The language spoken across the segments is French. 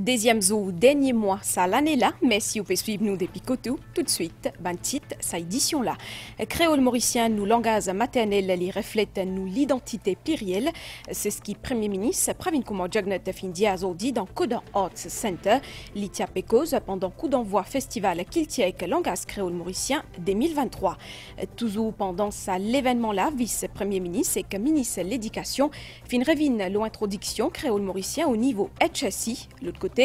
Deuxième jour, dernier mois, ça l'année là, mais si vous pouvez suivre nous depuis Kotou, tout de suite, ben titre, sa édition là. Créole mauricien, nous langage maternel, les reflète nous l'identité plurielle. C'est ce qui Premier ministre Pravin Kumar Jugnauth fin dit dans Codan Arts Center, l'Itia Pécose pendant coup d'envoi festival Kiltiek langage créole mauricien 2023. Toujours pendant ça l'événement là, vice-premier ministre et que ministre de l'éducation fin revine l'introduction créole mauricien au niveau HSI. L'autre côté,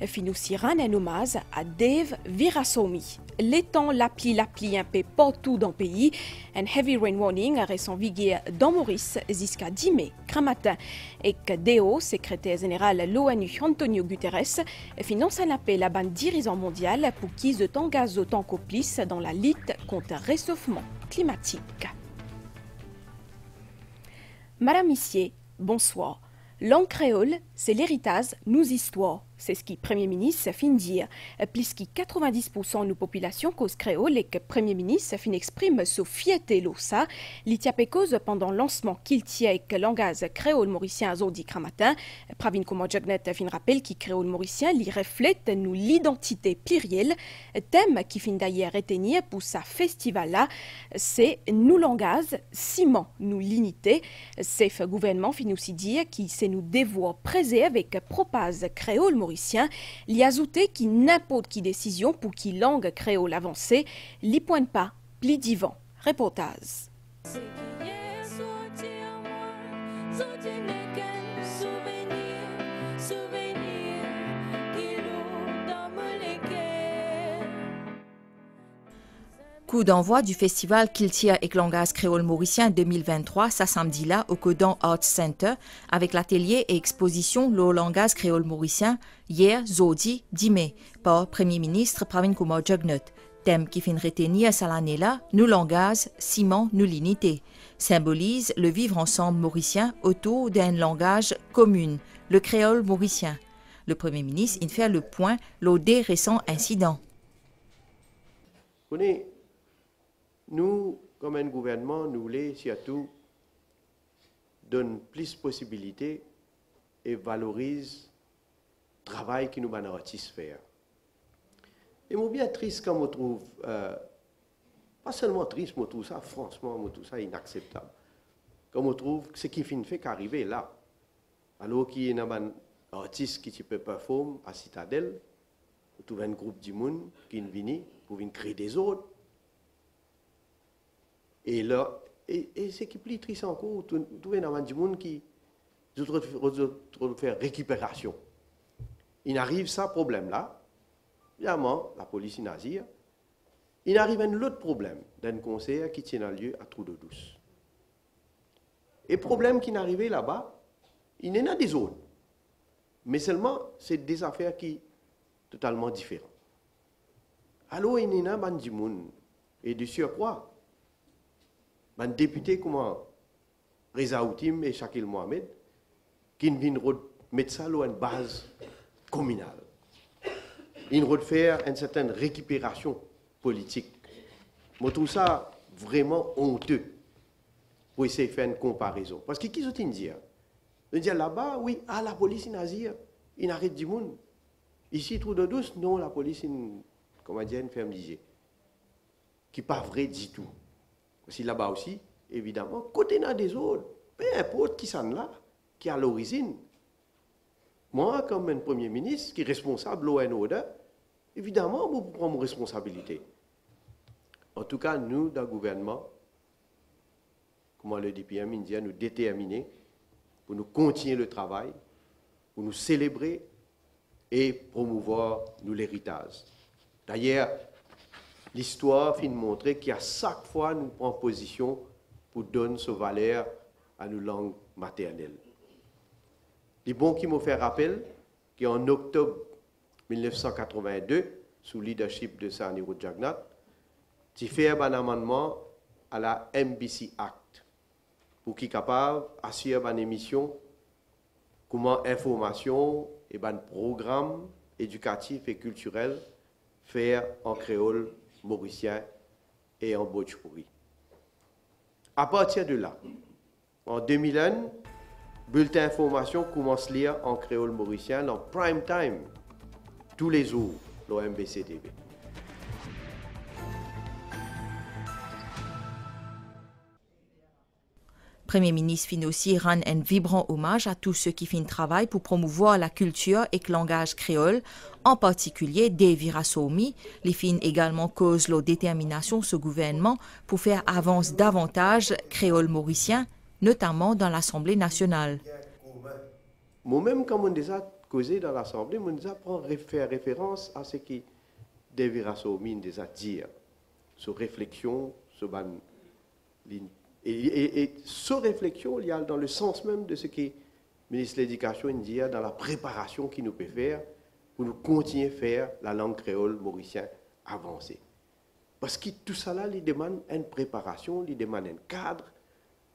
fin aussi rendre un hommage à Dave Virasomi. Les temps l'appli un peu partout dans le pays. Un heavy rain warning a récent vigué dans Maurice jusqu'à 10 mai, matin. Et que DO, secrétaire général de l'ONU Antonio Guterres, finance un appel à bande dirigeant mondial pour qu'ils s'engagent autant qu'au plus dans la lutte contre le réchauffement climatique. Madame Missier, bonsoir. Langue créole, c'est l'héritage, nos histoires. C'est ce qui Premier ministre fin dire. Plus que 90% de nos populations cause créole et que Premier ministre fin exprime sa fierté ça. L'Itiapécose pendant le lancement qu'il tient avec langage créole mauricien aujourd'hui matin. Pravin Kumar Jugnauth fin rappelle qui créole mauricien lui reflète nous l'identité plurielle. Thème qui fin d'ailleurs retenir pour sa festival là, c'est nous langage, ciment nous l'unité. C'est le gouvernement fin aussi dire qui c'est nous devoir préser avec propage créole mauricien. L'y ajouter qui n'importe qui décision pour qui langue créole avancée, l'y pointe pas, pli divan. Reportage. Coup d'envoi du festival Kiltia et Langage créole mauricien 2023, ça samedi là au Codan Arts Center, avec l'atelier et exposition Le langage créole mauricien, hier, jeudi, 10 mai, par Premier ministre Pravin Kumar Jugnauth. Thème qui fin retenir cette année là, nous langage, ciment, nous l'unité, symbolise le vivre ensemble mauricien autour d'un langage commun, le créole mauricien. Le Premier ministre il fait le point lors des récents incidents. Nous, comme un gouvernement, nous voulons surtout donner plus de possibilités et valoriser le travail que nous avons artistes faire. Et moi bien triste quand je trouve, pas seulement triste, je trouve ça, franchement, je trouve ça inacceptable. Quand je trouve ce qui fait qu'arriver là, alors qu'il y a un artiste qui peut performer à Citadelle, on trouve un groupe de monde qui vient pour venir créer des autres. Et là, et ce qui est plus triste encore, tout un avant du monde qui faire récupération. Il arrive ça problème-là, évidemment, la police nazire. Il arrive un autre problème d'un concert qui tient lieu à Trou-de-Douce. Et le problème qui est arrivé là-bas, il y en a des autres. Mais seulement, c'est des affaires qui sont totalement différentes. Alors, il y en a du monde. Et de surcroît, un député comme Reza Outim et Shakil Mohamed, qui viennent mettre ça à une base communale. Ils vont faire une certaine récupération politique. Je trouve ça vraiment honteux pour essayer de faire une comparaison. Parce que qui sont-ils dire? Ils disent là-bas, oui, la police nazie, il arrête du monde. Ici, Trou-de-Douce, non, la police, comment dire, une ferme disait. Qui n'est pas vrai du tout. Aussi là-bas aussi, évidemment, côté des autres, peu importe qui s'en là, qui est à l'origine. Moi, comme un Premier ministre qui est responsable de l'ONODA, évidemment, je prends mes responsabilités. En tout cas, nous, dans le gouvernement, comme le dit Pierre Mindia, nous déterminés pour nous continuer le travail, pour nous célébrer et promouvoir nous l'héritage. D'ailleurs, l'histoire fin de montrer qu'à chaque fois, nous prenons position pour donner ce valeur à nos langues maternelles. Les bons qui m'ont fait rappel qu'en octobre 1982, sous le leadership de Saniro Jugnauth, j'ai fait un amendement à la MBC Act pour qu'il soit capable d'assurer une émission, comment information et un programme éducatif et culturel faire en créole mauricien et en Bhojpuri. À partir de là, en 2001, bulletin d'information commence à lire en créole mauricien en prime time tous les jours, l'OMBCTV. Premier ministre fin aussi rend un vibrant hommage à tous ceux qui font travail pour promouvoir la culture et le langage créole, en particulier Davy Rassoumi. Les fins également causent leur détermination ce gouvernement pour faire avancer davantage créole mauricien, notamment dans l'Assemblée nationale. Moi-même, quand on déjà causé dans l'Assemblée, on déjà faire référence à ce que Davy Rassoumi déjà dit, sur réflexion, sur et cette réflexion, il y a dans le sens même de ce que le ministre de l'Éducation dit, dans la préparation qu'il nous peut faire pour nous continuer à faire la langue créole mauricienne avancer. Parce que tout ça là, il demande une préparation, il demande un cadre,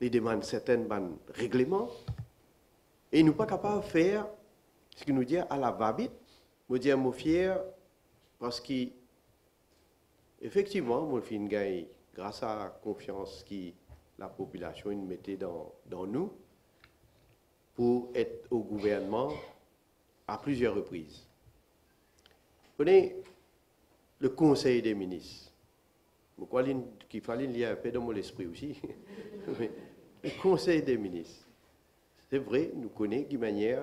il demande certains règlements. Et nous ne sommes pas capables de faire ce que nous dit à la va-vite. Nous disons, fier parce que, effectivement, nous avons gagné grâce à la confiance qui la population mettait dans nous pour être au gouvernement à plusieurs reprises. Vous connaissez le Conseil des ministres. Je crois qu'il fallait lire un peu dans mon esprit aussi. Le Conseil des ministres. C'est vrai, nous connaissons de manière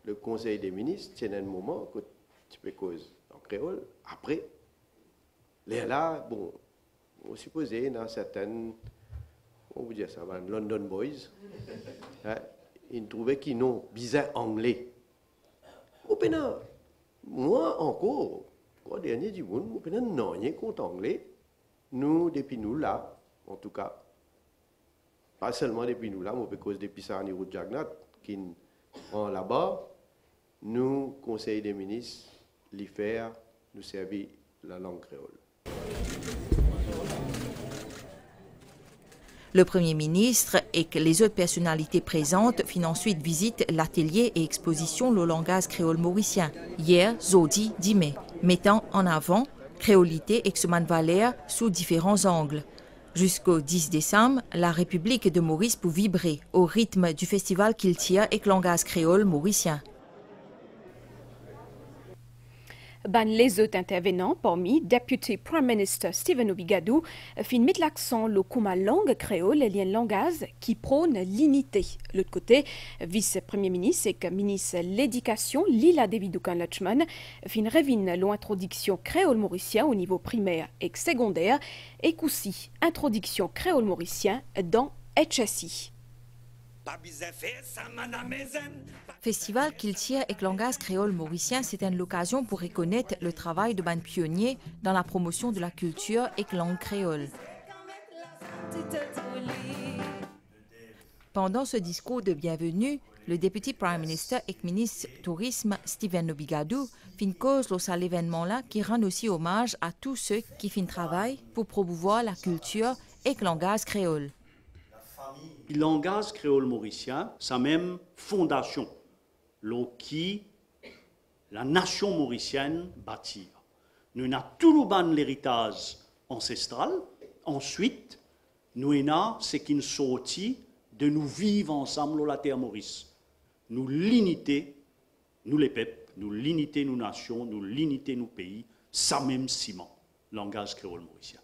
le Conseil des ministres, c'est un moment que tu peux causer en créole. Après, là, bon, on supposait dans certaines, on vous dit ça, London Boys, hein, ils trouvaient qu'ils n'ont bizarre anglais. Moi encore, au dernier du monde, je n'ai rien contre anglais. Nous, depuis nous là, en tout cas, pas seulement depuis nous là, mais à cause depuis ça, Route Jagnat, qui prend là-bas, nous, Conseil des ministres, l'IFER, nous servir la langue créole. Le Premier ministre et les autres personnalités présentes font ensuite visite l'atelier et exposition le langage créole mauricien, hier, jeudi 10 mai, mettant en avant créolité et Exuman Valère sous différents angles. Jusqu'au 10 décembre, la République de Maurice peut vibrer au rythme du festival qu'il tient et le langage créole mauricien. Les autres intervenants, parmi Deputy Prime Minister Stephen Obigadou, fin mettre l'accent le comme langue créole et un langage qui prône l'unité. L'autre côté, vice-premier ministre et ministre de l'Éducation, Lila Davidoukan-Lachman, fin revine l'introduction créole mauricien au niveau primaire et secondaire, et aussi introduction créole mauricien dans HSI. Festival Kiltier et langage créole mauricien, c'est une occasion pour reconnaître le travail de ban pionniers dans la promotion de la culture et langue créole. Pendant ce discours de bienvenue, le député Prime Minister et ministre Tourisme Stephen Obigadou fin cause lors de l'événement-là qui rend aussi hommage à tous ceux qui font travail pour promouvoir la culture et le langage créole. Le langage créole mauricien, sa même fondation, qui la nation mauricienne bâtit. Nous avons tout l'héritage ancestral. Ensuite, nous avons ce qui nous sortit de nous vivre ensemble la terre Maurice. Nous l'unité, nous les peuples, nous l'unité, nous nations, nous l'unité, nous pays, ça même ciment, langage créole mauricien.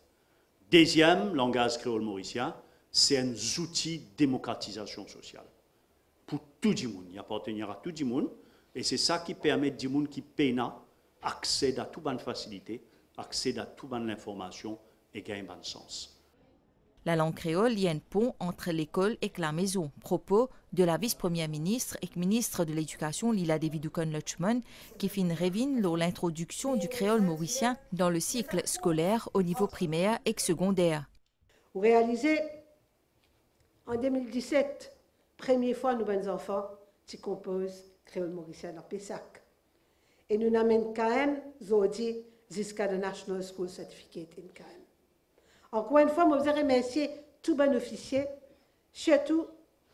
Deuxième langage créole mauricien, c'est un outil de démocratisation sociale. Pour tout le monde, il appartient à tout le monde, et c'est ça qui permet à tout le monde qui peine accès à toute bonne facilité, accès à toute bonne information et gagner bon sens. La langue créole y a un pont entre l'école et la maison. Propos de la vice-première ministre et ministre de l'Éducation Lila Davidoukan-Lachman qui fin revine lors l'introduction du créole mauricien dans le cycle scolaire au niveau primaire et secondaire. Vous réalisez, en 2017, première fois nous, les enfants, qui composent créole mauricien dans Pessac. Et nous n'amènons quand même, aujourd'hui, jusqu'à le National School Certificate in KM. Encore une fois, je vous remercie tout bon officier, surtout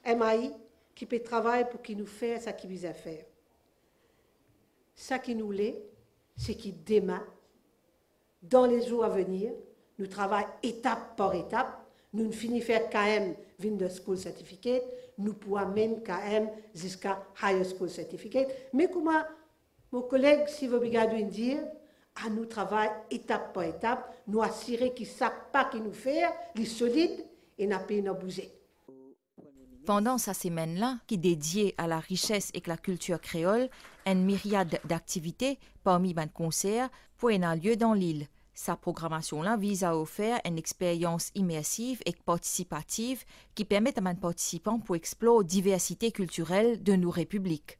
MAI, qui peut travailler pour qu'il nous fasse ce qu'il veut faire. Ce qui nous l'est, c'est que demain, dans les jours à venir, nous travaillons étape par étape. Nous ne finissons faire KM Windows School Certificate, nous pouvons même KM jusqu'à Higher School Certificate. Mais comment Mon collègue, si vous regardez dire, à nous travailler étape par étape, nous assurer qu'il ne savent pas qu'il nous fait, il est solide et n'a pas nous bouger. Pendant sa semaine-là, qui est dédiée à la richesse et la culture créole, une myriade d'activités, parmi les concerts, pour avoir lieu dans l'île. Sa programmation-là vise à offrir une expérience immersive et participative qui permet à les participants pour explorer la diversité culturelle de nos républiques.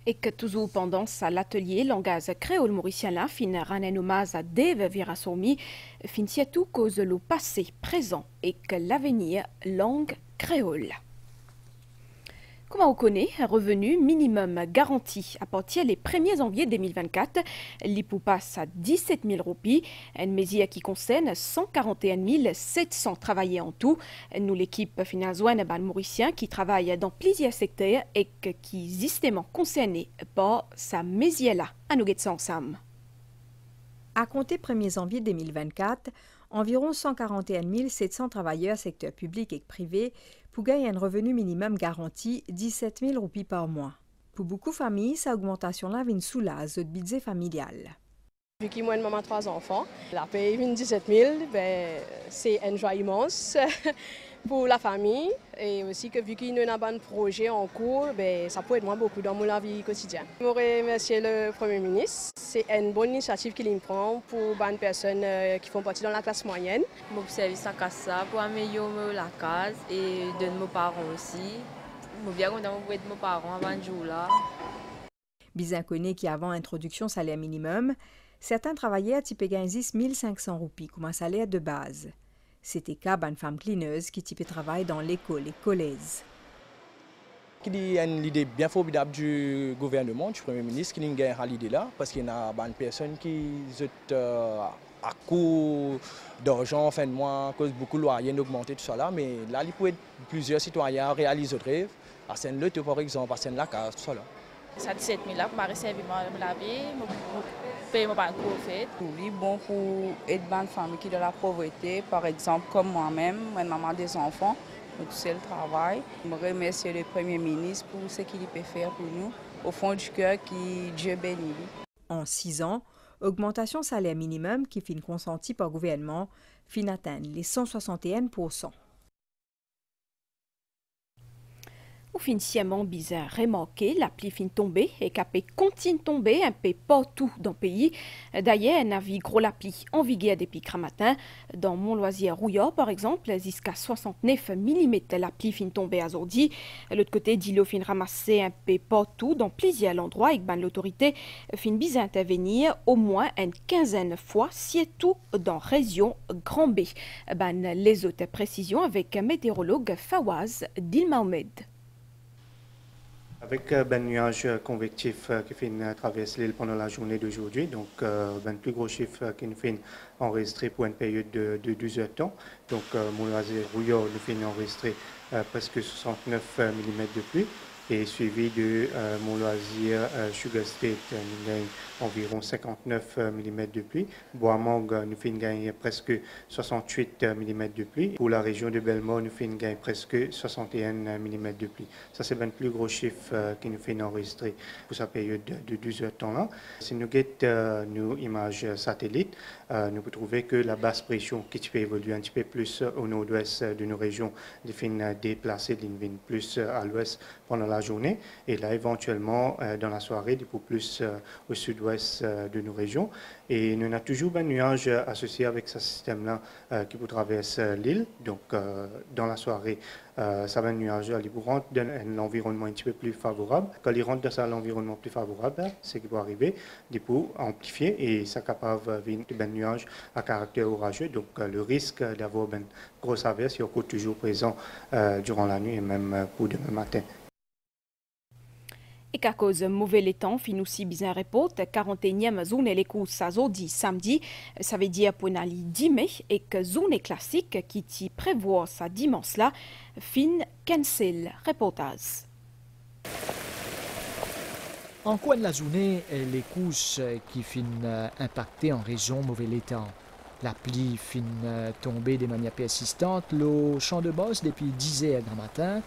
Et que toujours pendant ça l'atelier langage créole mauricien là fin ranen hommage à Dave Virasomi fin surtout cause le passé présent et que l'avenir langue créole. Comme on connaît, un revenu minimum garanti à partir du 1er janvier 2024, l'IPU passe à 17 000 roupies, une mesure qui concerne 141 700 travailleurs en tout. Nous, l'équipe Finazoine Ban Mauricien, qui travaille dans plusieurs secteurs et qui est justement concernée par sa mesure-là. À nous guetter ensemble. À compter 1er janvier 2024, environ 141 700 travailleurs secteur public et privé pour gagner un revenu minimum garanti 17 000 roupies par mois. Pour beaucoup de familles, cette augmentation-là vient soulager le budget familial. Vu qu'il y a une maman 3 enfants, la paye vient 17 000, c'est une joie immense pour la famille et aussi que vu qu'il y a un projet en cours, ça peut aider moi beaucoup dans mon vie quotidienne. Je voudrais remercier le Premier ministre. C'est une bonne initiative qu'il prend pour les personnes qui font partie de la classe moyenne. Mon service à casa pour améliorer la case et de nos parents aussi. Je suis bien content de mes parents avant le jour là. Bien connu qui avant introduction salaire minimum, certains travailleurs type gagner 10 500 roupies comme un salaire de base. C'était le cas d'une femme clineuse qui type travaille dans l'école et collège. Il y a une idée bien formidable du gouvernement, du Premier ministre, qui a gagné l'idée là, parce qu'il y a des personnes qui sont à court d'argent en fin de mois, à cause de beaucoup de loyers augmentés, tout ça là. Mais là, il peut être plusieurs citoyens réalisent le rêve. À Seine-le, par exemple, à Seine-la-Case, tout ça là. Ça 17 000 là pour me servir la vie, payer mon parcours fait. Oui, bon pour aider les familles qui sont dans la pauvreté, par exemple comme moi-même, moi maman des enfants, donc c'est le travail. Je remercie le Premier ministre pour ce qu'il peut faire pour nous, au fond du cœur qui Dieu bénit. En 6 ans, augmentation salaire minimum qui fin consentie par le gouvernement fin atteindre les 161%. Ou financièrement bizarre remarqué, la pluie fin tomber et qu'après continue tomber un peu partout dans le pays. D'ailleurs, un avis gros la pluie en vigueur depuis ce matin. Dans Mont-Loisier-Rouillard, par exemple, jusqu'à 69 mm la pluie fin tomber à aujourd'hui. L'autre côté, d'îlot fin ramasser un peu partout dans plusieurs endroits et ben l'autorité fin bizarre intervenir au moins une quinzaine de fois, surtout dans la région Grand B. Ben, les autres précisions avec météorologue Fawaz Dilmaomed. Avec un nuage convectif qui fait traverser l'île pendant la journée d'aujourd'hui, donc un plus gros chiffre qui nous fait enregistrer pour une période de 12 heures de temps. Donc Mont-Loisier-Rouillard nous fait enregistrer presque 69 mm de pluie et suivi de Mont-Loisier-Sugar State, nous gagnons environ 59 mm de pluie. Bois-Mangue nous fait gagner presque 68 mm de pluie. Pour la région de Belmont, nous fait gagner presque 61 mm de pluie. Ça, c'est le plus gros chiffre qui nous fait enregistrer pour sa période de 12 heures de temps-là. Si nous regardons nos images satellites, nous pouvons trouver que la basse pression qui peut évoluer un petit peu plus au nord-ouest de nos régions, est déplacée plus à l'ouest pendant la journée. Et là, éventuellement, dans la soirée, du coup plus au sud-ouest de nos régions. Et nous avons toujours un nuage associé avec ce système-là qui peut traverser l'île. Donc, dans la soirée, ça va un nuage qui rentre dans un environnement un petit peu plus favorable. Quand il rentre dans l'environnement plus favorable, c'est qui peut arriver, du coup, amplifier et ça capable de un nuage à caractère orageux. Donc, le risque d'avoir une grosse averse est encore toujours présent durant la nuit et même pour demain matin. Et qu'à cause de mauvais temps, fin aussi bien report, 41e journée les courses à aujourd'hui samedi, ça veut dire pour aller 10 mai et que journée classique qui t'y prévoit sa dimanche là, fin cancel reportage. En coin de la journée, les courses qui finissent impactées en raison mauvais temps. La pluie finit tomber de manière persistante, le champ de bosse depuis 10 heures du matin.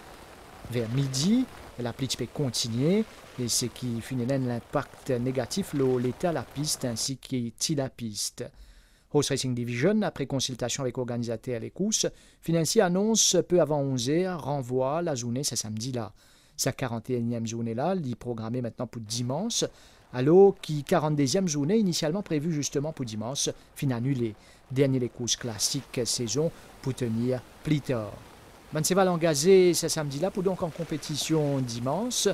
Vers midi, la pluie peut continuer et ce qui finit l'impact négatif l'état la piste ainsi que la piste. Horse Racing Division, après consultation avec l'organisateur des courses, financier annonce peu avant 11h, renvoie la journée ce samedi-là. Sa 41e journée-là, elle est programmée maintenant pour dimanche, alors qui 42e journée initialement prévue justement pour dimanche, fin annulée. Dernier les courses classiques saison pour tenir plus tard. Ben se va engagé ce samedi-là pour donc en compétition dimanche.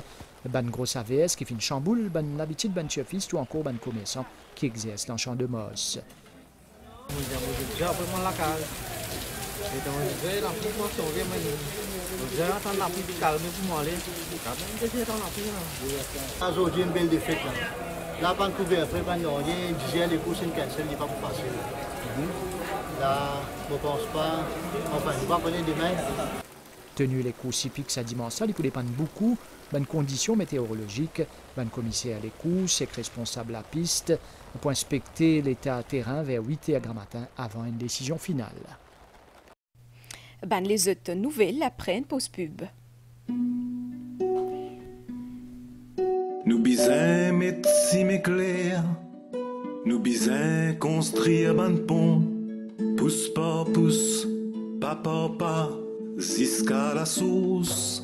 Ben gros AVS qui fait une chamboule, ben l'habitude ben chefiste ou encore ben commerçant qui exerce dans le champ de Moss. Aujourd'hui, une belle défaite. Là, pas couvert, après, pas rien, les courses, une cancel, n'est pas facile. Là, je ne pense pas. Enfin, je ne vais pas prendre demain. Tenu les courses hippiques ça dimanche, il peut dépendre beaucoup de conditions météorologiques. Le commissaire des courses est responsable de la piste pour inspecter l'état terrain vers 8h matin avant une décision finale. Les autres nouvelles après une pause pub. Nous bisons mettre si clair, nous bisons construire un pont, pousse par pouce, pas par pas, jusqu'à la source.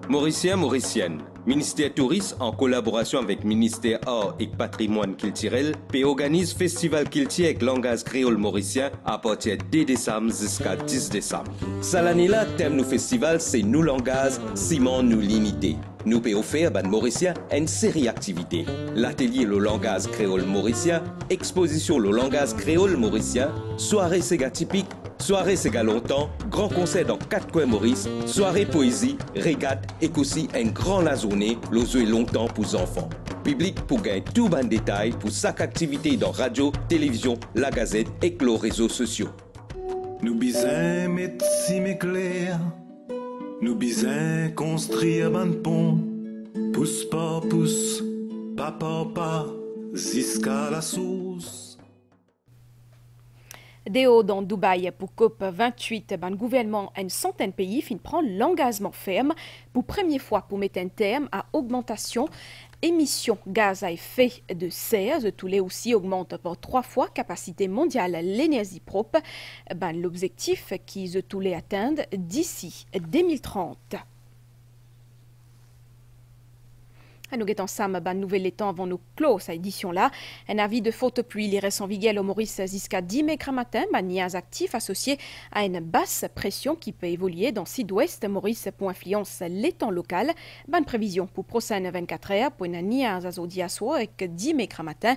Mauricien, Mauricienne, Ministère Tourisme en collaboration avec Ministère Art et Patrimoine culturel organise Festival culturel avec langage créole mauricien à partir de décembre jusqu'à 10 décembre. Cette année-là, thème du festival, c'est nous langage, Simon nous l'unité. Nous pouvons offrir aux Mauriciens une série d'activités. L'atelier le langage créole mauricien, exposition le langage créole mauricien, soirée séga typique, soirée séga longtemps, grand concert dans 4 coins Maurice, soirée poésie, régate et aussi un grand la journée, le jeu longtemps pour les enfants. Public pour gagner tout bon détail pour chaque activité dans radio, télévision, la gazette et les réseaux sociaux. Nous bisons mettre si clair, nous bisons construire un pont, pouce par pouce, pas par pas, jusqu'à la source. Déo dans Dubaï pour COP28, le gouvernement et une centaine de pays fin prendre l'engagement ferme pour première fois pour mettre un terme à l'augmentation émissions gaz à effet de serre. Tous les aussi augmentent par 3 fois capacité mondiale l'énergie propre. L'objectif qui tous les atteindre d'ici 2030. Nous sommes ensemble une nouvelle temps avant nous clore cette édition-là. Un avis de forte pluie les reste en vigueur au Maurice jusqu'à 10 mai matin. Niaz actif associé à une basse pression qui peut évoluer dans sud-ouest Maurice pour influence les temps local. Bonne prévision pour prochaine 24 heures pour une niaz à zodi avec 10 mai matin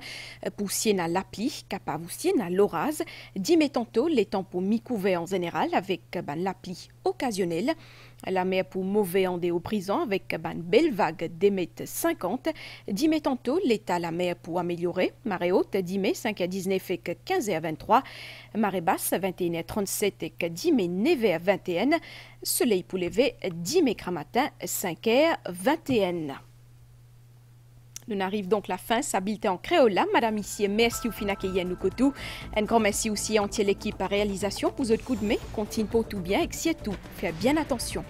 pour siena l'appli, capable siena l'orage. 10 mai tantôt les temps pour mi-couvert en général avec l'appli occasionnelle. La mer pour mauvais en au prison avec une belle vague des mètres 50. 10 mai tantôt, l'état la mer pour améliorer. Marée haute, 10 mai 5 à 19 et 15 à 23. Marée basse, 21 à 37 et 10 mai 9 à 21. Soleil pour lever, 10 mai matin 5 à 21. Nous arrivons donc à la fin, s'habileté en créole. Madame ici, merci au finakeyen nous kotou. Un grand merci aussi à entière l'équipe à réalisation pour votre coup de main. Continue pour tout bien et que tout. Faites bien attention.